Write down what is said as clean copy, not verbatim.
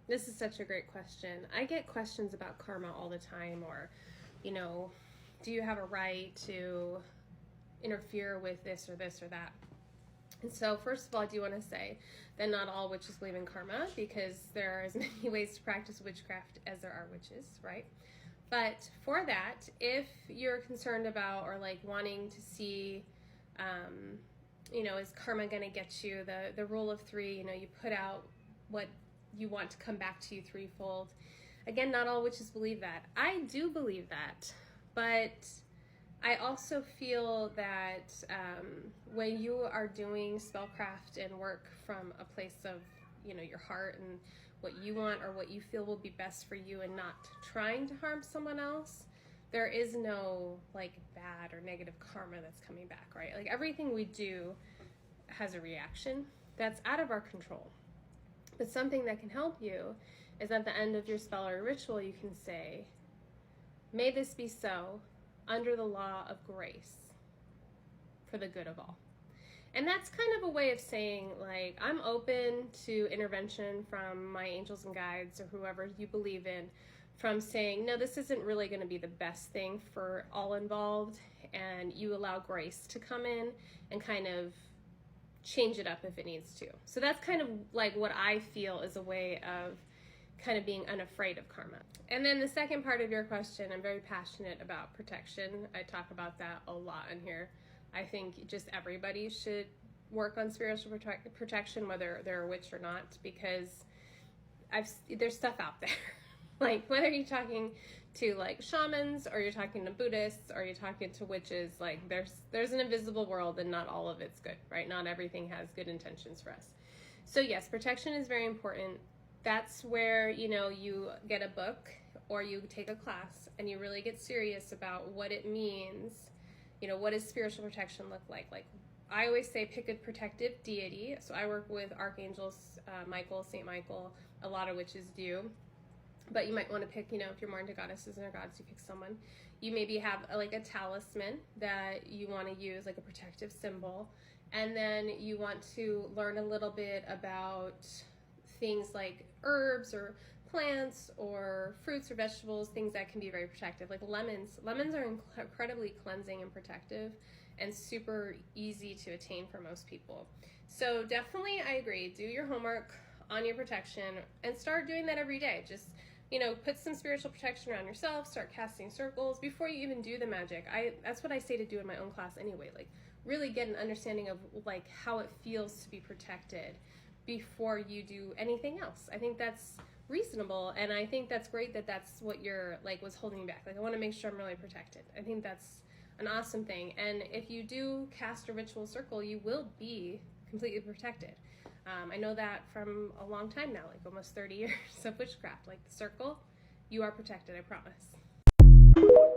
This is such a great question. I get questions about karma all the time, or, you know, do you have a right to interfere with this or this or that? And so, first of all, I do want to say that not all witches believe in karma, because there are as many ways to practice witchcraft as there are witches, right? But for that, if you're concerned about or like wanting to see, is karma going to get you the rule of three? You put out what you want to come back to you threefold. Again, not all witches believe that. I do believe that, but I also feel that when you are doing spellcraft and work from a place of, your heart and what you want or what you feel will be best for you, and not trying to harm someone else, there is no like bad or negative karma that's coming back, right? Like everything we do has a reaction that's out of our control. But something that can help you is at the end of your spell or ritual, you can say, may this be so under the law of grace for the good of all. And that's kind of a way of saying, like, I'm open to intervention from my angels and guides or whoever you believe in, from saying, no, this isn't really going to be the best thing for all involved, and you allow grace to come in and kind of change it up if it needs to. So that's kind of like what I feel is a way of kind of being unafraid of karma. And then the second part of your question, I'm very passionate about protection. I talk about that a lot in here. I think just everybody should work on spiritual protection, whether they're a witch or not, because there's stuff out there. Like whether you're talking to like shamans or you're talking to Buddhists or you're talking to witches, like there's an invisible world, and not all of it's good, right? Not everything has good intentions for us. So yes, protection is very important. That's where, you get a book or you take a class and you really get serious about what it means. What does spiritual protection look like? Like I always say, pick a protective deity. So I work with archangels, Michael, Saint Michael. A lot of witches do. But you might want to pick, if you're more into goddesses and gods, you pick someone. You maybe have a talisman that you want to use, like a protective symbol. And then you want to learn a little bit about things like herbs or plants or fruits or vegetables, things that can be very protective, like lemons. Lemons are incredibly cleansing and protective and super easy to attain for most people. So definitely, I agree, do your homework on your protection and start doing that every day. Just put some spiritual protection around yourself, start casting circles before you even do the magic. That's what I say to do in my own class anyway, like really get an understanding of like how it feels to be protected before you do anything else. I think that's reasonable, and I think that's great that that's what you're like was holding you back. Like I want to make sure I'm really protected. I think that's an awesome thing. And if you do cast a ritual circle, you will be completely protected. I know that from a long time now, like almost 30 years of witchcraft. Like the circle, you are protected, I promise.